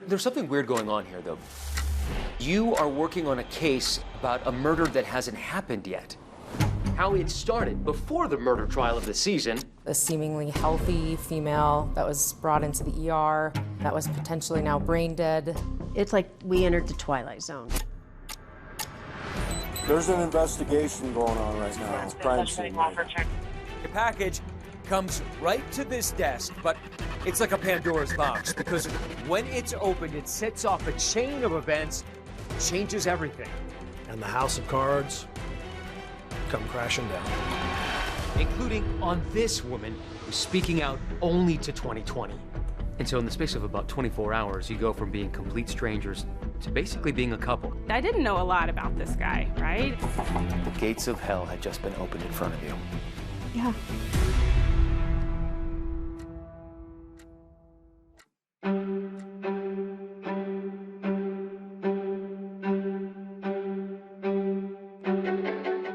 There's something weird going on here, though. You are working on a case about a murder that hasn't happened yet. How it started before the murder trial of the season. A seemingly healthy female that was brought into the ER that was potentially now brain dead. It's like we entered the Twilight Zone. There's an investigation going on right now. Crime scene. The package comes right to this desk, but it's like a Pandora's box because when it's opened, it sets off a chain of events, changes everything. And the house of cards come crashing down. Including on this woman who's speaking out only to 2020. And so in the space of about 24 hours, you go from being complete strangers to basically being a couple. I didn't know a lot about this guy, right? The gates of hell had just been opened in front of you. Yeah.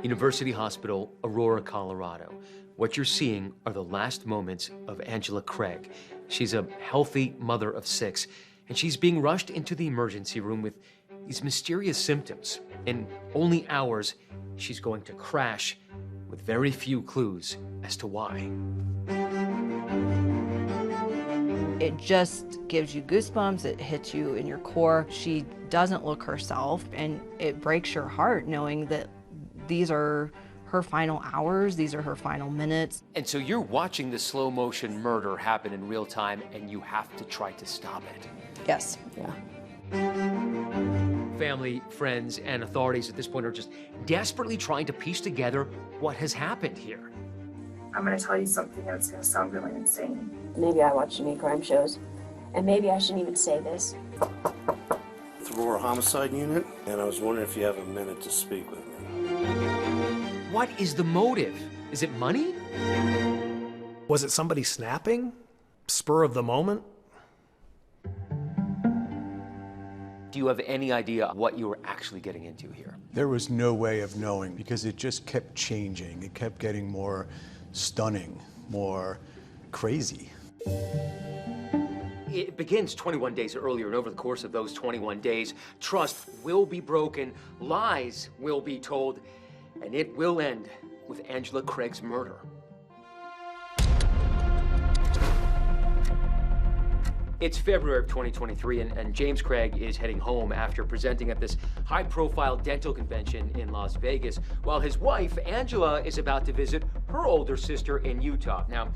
University Hospital, Aurora, Colorado. What you're seeing are the last moments of Angela Craig. She's a healthy mother of 6, and she's being rushed into the emergency room with these mysterious symptoms. In only hours, she's going to crash with very few clues as to why. It just gives you goosebumps, it hits you in your core. She doesn't look herself, and it breaks your heart knowing that these are her final hours, these are her final minutes. And so you're watching the slow motion murder happen in real time, and you have to try to stop it. Yes. Yeah. Family, friends, and authorities at this point are just desperately trying to piece together what has happened here. I'm gonna tell you something and it's gonna sound really insane. Maybe I watch too many crime shows, and maybe I shouldn't even say this. It's Aurora Homicide Unit, and I was wondering if you have a minute to speak with me. What is the motive? Is it money? Was it somebody snapping? Spur of the moment? Do you have any idea what you were actually getting into here? There was no way of knowing because it just kept changing. It kept getting more stunning, more crazy. It begins 21 days earlier, and over the course of those 21 days, trust will be broken, lies will be told, and it will end with Angela Craig's murder. It's February of 2023, and James Craig is heading home after presenting at this high-profile dental convention in Las Vegas, while his wife, Angela, is about to visit her older sister in Utah. Now,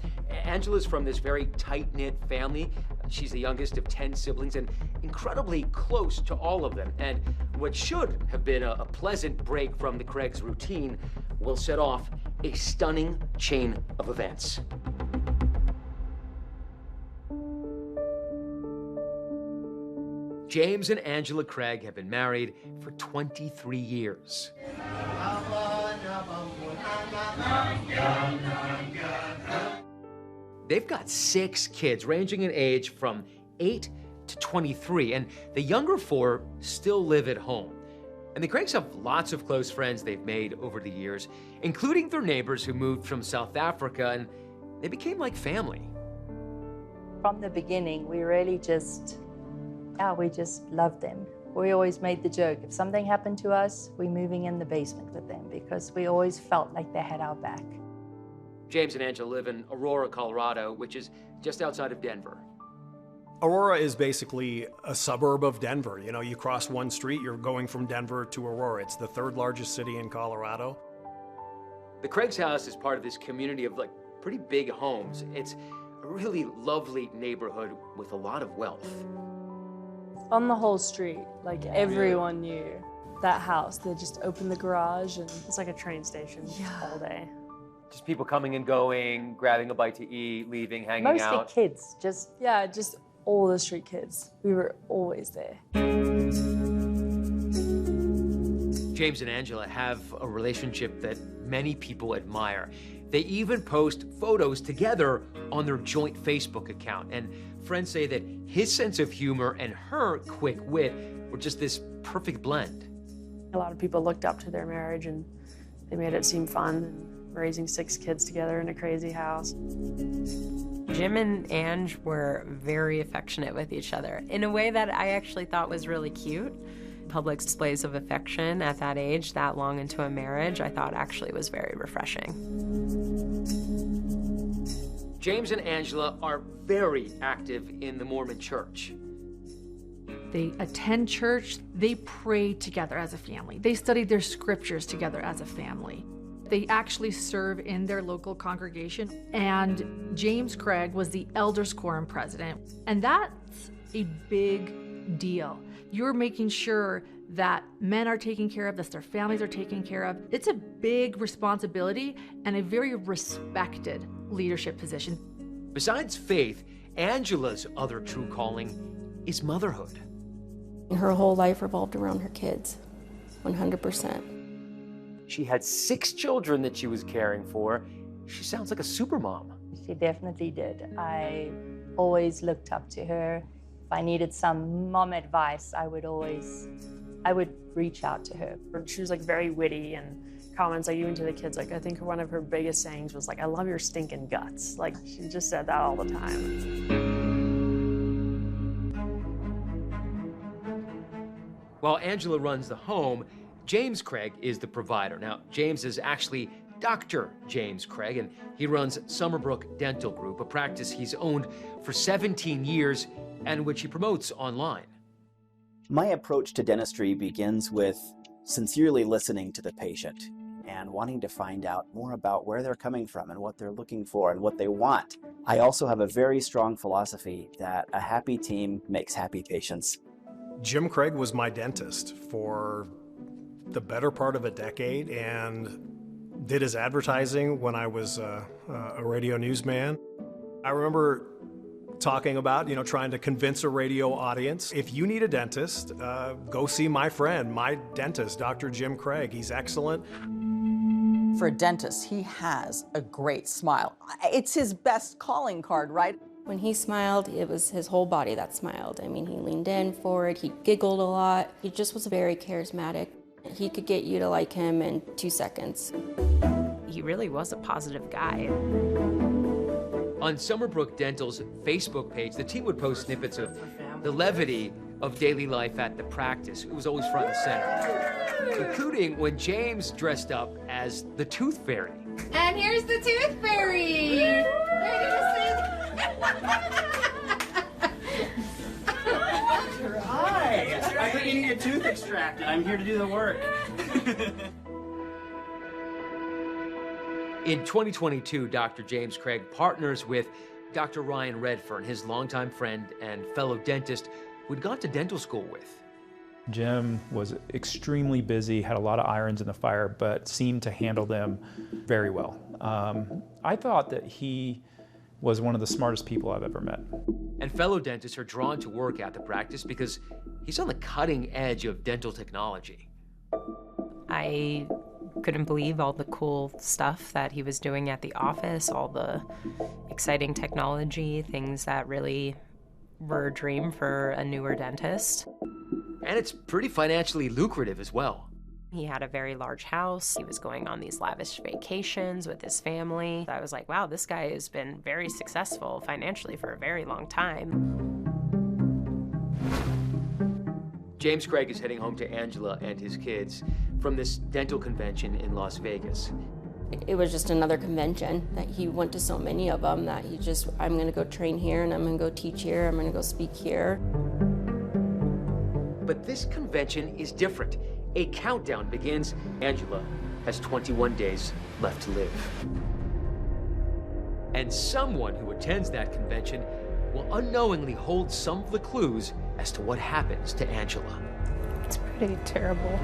Angela's from this very tight-knit family. She's the youngest of 10 siblings and incredibly close to all of them. And what should have been a pleasant break from the Craig's routine will set off a stunning chain of events. James and Angela Craig have been married for 23 years. They've got 6 kids, ranging in age from 8 to 23, and the younger 4 still live at home. And the Craigs have lots of close friends they've made over the years, including their neighbors who moved from South Africa, and they became like family. From the beginning, we really just loved them. We always made the joke, if something happened to us, we're moving in the basement with them because we always felt like they had our back. James and Angela live in Aurora, Colorado, which is just outside of Denver. Aurora is basically a suburb of Denver. You know, you cross one street, you're going from Denver to Aurora. It's the 3rd largest city in Colorado. The Craig's house is part of this community of pretty big homes. It's a really lovely neighborhood with a lot of wealth. On the whole street, everyone knew that house. They just opened the garage and it's like a train station all day. Just people coming and going, grabbing a bite to eat, leaving, hanging Mostly out. Mostly kids, just all the street kids. We were always there. James and Angela have a relationship that many people admire. They even post photos together on their joint Facebook account. And friends say that his sense of humor and her quick wit were just this perfect blend. A lot of people looked up to their marriage and they made it seem fun, and raising 6 kids together in a crazy house. Jim and Ange were very affectionate with each other in a way that I actually thought was really cute. Public displays of affection at that age, that long into a marriage, I thought actually was very refreshing. James and Angela are very active in the Mormon Church. They attend church, they pray together as a family. They study their scriptures together as a family. They actually serve in their local congregation. And James Craig was the elders quorum president. And that's a big deal. You're making sure that men are taken care of, that their families are taken care of. It's a big responsibility and a very respected leadership position. Besides faith, Angela's other true calling is motherhood. Her whole life revolved around her kids, 100%. She had 6 children that she was caring for. She sounds like a supermom. She definitely did. I always looked up to her. If I needed some mom advice, I would reach out to her. She was like very witty and comments like even to the kids. Like I think one of her biggest sayings was like, "I love your stinking guts." Like she just said that all the time. While Angela runs the home, James Craig is the provider. Now, James is actually Dr. James Craig, and he runs Summerbrook Dental Group, a practice he's owned for 17 years and which he promotes online. My approach to dentistry begins with sincerely listening to the patient and wanting to find out more about where they're coming from and what they're looking for and what they want. I also have a very strong philosophy that a happy team makes happy patients. Jim Craig was my dentist for the better part of a decade and did his advertising when I was a radio newsman. I remember talking about, trying to convince a radio audience, if you need a dentist, go see my friend, my dentist, Dr. Jim Craig. He's excellent. For a dentist, he has a great smile. It's his best calling card, right? When he smiled, it was his whole body that smiled. I mean, he leaned in forward, he giggled a lot. He just was very charismatic. He could get you to like him in 2 seconds. He really was a positive guy. On Summerbrook Dental's Facebook page, the team would post snippets of the levity of daily life at the practice. It was always front and center, including when James dressed up as the Tooth Fairy. And here's the Tooth Fairy! Hi! I thought you needed a tooth extracted. I'm here to do the work. In 2022, Dr. James Craig partners with Dr. Ryan Redfern, his longtime friend and fellow dentist who'd gone to dental school with. Jim was extremely busy, had a lot of irons in the fire, but seemed to handle them very well. I thought that he was one of the smartest people I've ever met. And fellow dentists are drawn to work at the practice because he's on the cutting edge of dental technology. I couldn't believe all the cool stuff that he was doing at the office, all the exciting technology, things that really were a dream for a newer dentist. And it's pretty financially lucrative as well. He had a very large house. He was going on these lavish vacations with his family. I was like, wow, this guy has been very successful financially for a very long time. James Craig is heading home to Angela and his kids from this dental convention in Las Vegas. It was just another convention that he went to so many of them that I'm gonna go train here and I'm gonna go teach here, I'm gonna go speak here. But this convention is different. A countdown begins. Angela has 21 days left to live. And someone who attends that convention will unknowingly hold some of the clues as to what happens to Angela. It's pretty terrible.